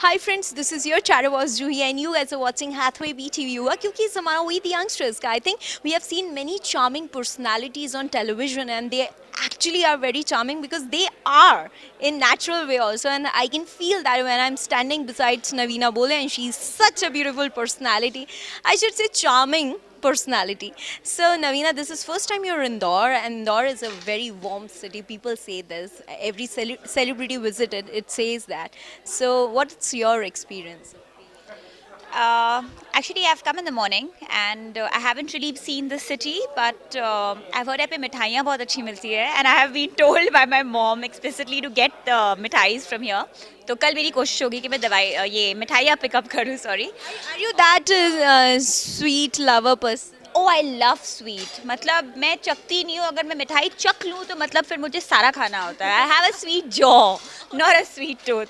Hi friends, this is your Charabos Juhi and you guys are watching Hathway BTV हुआ क्योंकि इस हमारा with youngsters का I think we have seen many charming personalities on television and they actually are very charming because they are in natural way also and I can feel that when I'm standing beside Navina Bole and she's such a beautiful personality. I should say charming personality. So Navina, this is first time you're in Indore, and Indore is a very warm city. People say this. Every celebrity visited, it says that. So what's your experience? Actually, I've come in the morning and I haven't really seen the city, but I've heard यहाँ पे मिठाइयाँ बहुत अच्छी मिलती है and I have been told by my mom explicitly to get मिठाइस from here. तो कल मेरी कोशिश होगी कि मैं ये मिठाइयाँ pick up करूँ, sorry. Are you that sweet lover person? Oh, I love sweet. मतलब मैं चखती नहीं हूँ, अगर मैं मिठाई चख लूँ तो मतलब फिर मुझे सारा खाना होता है. I have a sweet jaw, not a sweet tooth.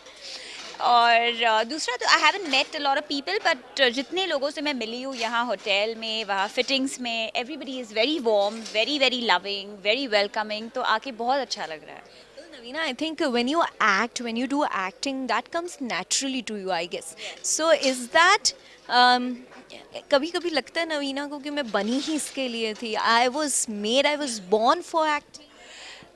और दूसरा तो I haven't met a lot of people but जितने लोगों से मैं मिली हूँ यहाँ होटल में वहाँ फिटिंग्स में everybody is very warm very very loving very welcoming तो आके बहुत अच्छा लग रहा है. Well, Navina, I think when you act, when you do acting, that comes naturally to you, I guess. So is that कभी कभी लगता है नवीना को कि मैं बनी ही इसके लिए थी. I was born for acting.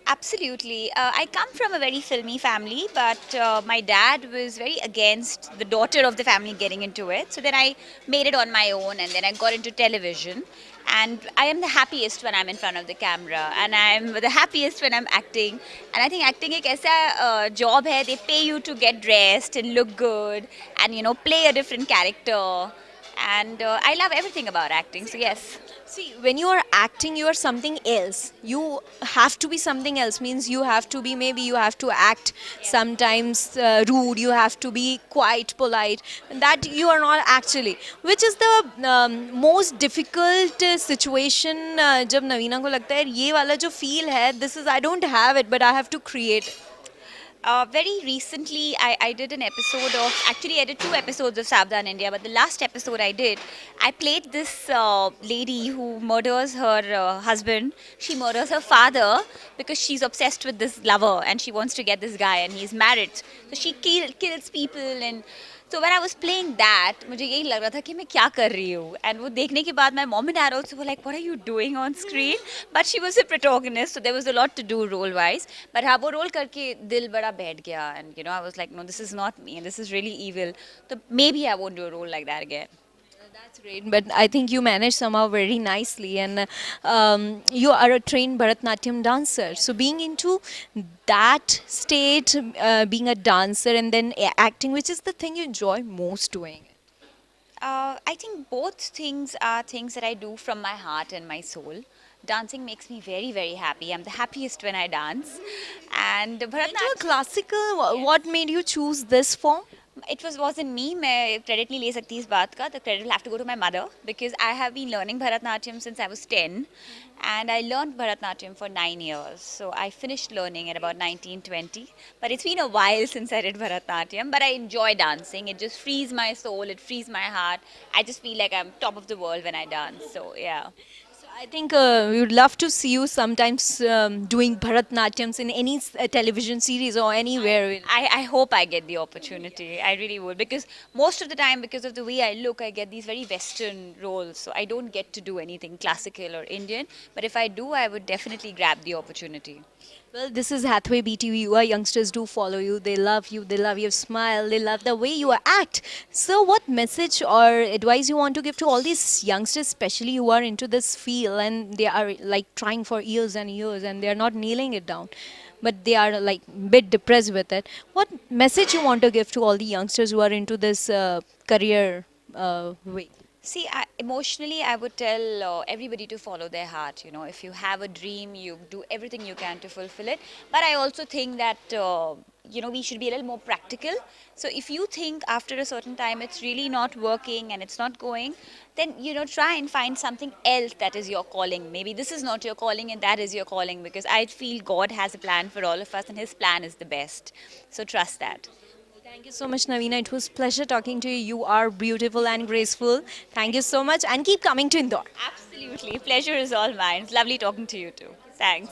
Absolutely. I come from a very filmy family, but my dad was very against the daughter of the family getting into it. So then I made it on my own, and then I got into television. And I am the happiest when I'm in front of the camera, and I'm the happiest when I'm acting. And I think acting एक ऐसा job है. They pay you to get dressed and look good, and play a different character. And I love everything about acting. So yes. See, when you are acting, you are something else. You have to be something else. Means you have to be, maybe you have to act sometimes rude. You have to be quite polite. That you are not actually. Which is the most difficult situation. जब नवीना को लगता है ये वाला जो feel है, this is I don't have it, but I have to create it. Very recently, I did an episode of, actually, I did two episodes of Savdhan India, but the last episode I did, I played this lady who murders her husband. She murders her father because she's obsessed with this lover and she wants to get this guy and he's married. So she kills people and so when I was playing that, मुझे यही लग रहा था कि मैं क्या कर रही हूँ. And वो देखने के बाद my mom and dad also were like, what are you doing on screen? But she was a protagonist, so there was a lot to do role wise. But हाँ वो role करके दिल बड़ा बैठ गया. And I was like, no, this is not me. This is really evil. So maybe I won't do a role like that again. That's great, but I think you managed somehow very nicely, and you are a trained Bharatnatyam dancer. So being into that state, being a dancer and then acting, which is the thing you enjoy most doing? I think both things are things that I do from my heart and my soul. Dancing makes me very, very happy. I'm the happiest when I dance. And Into a Bharatanatyam, classical, what made you choose this form? it wasn't me. मैं credit नहीं ले सकती इस बात का. The credit will have to go to my mother because I have been learning Bharatanatyam since I was 10, and I learned Bharatanatyam for 9 years. So I finished learning at about 1920. But it's been a while since I did Bharatanatyam. But I enjoy dancing. It just frees my soul. It frees my heart. I just feel like I'm top of the world when I dance. So yeah. So I think we would love to see you sometimes doing Bharatnatyams in any television series or anywhere. I hope I get the opportunity. I really would because most of the time, because of the way I look, I get these very Western roles. So I don't get to do anything classical or Indian. But if I do, I would definitely grab the opportunity. Well, this is Hathway BTV. Our youngsters do follow you. They love you. They love your smile. They love the way you act. So, what message or advice you want to give to all these youngsters, especially who are into this field and they are like trying for years and years and they are not nailing it down, but they are like bit depressed with it. What message you want to give to all the youngsters who are into this career way? See, emotionally, I would tell everybody to follow their heart. If you have a dream, you do everything you can to fulfill it. But I also think that, we should be a little more practical. So if you think after a certain time it's really not working and it's not going, then, try and find something else that is your calling. Maybe this is not your calling and that is your calling because I feel God has a plan for all of us and His plan is the best. So trust that. Thank you so much, Navina. It was pleasure talking to you. You are beautiful and graceful. Thank you so much, and keep coming to Indore. Absolutely. Pleasure is all mine. It's lovely talking to you too. Thanks.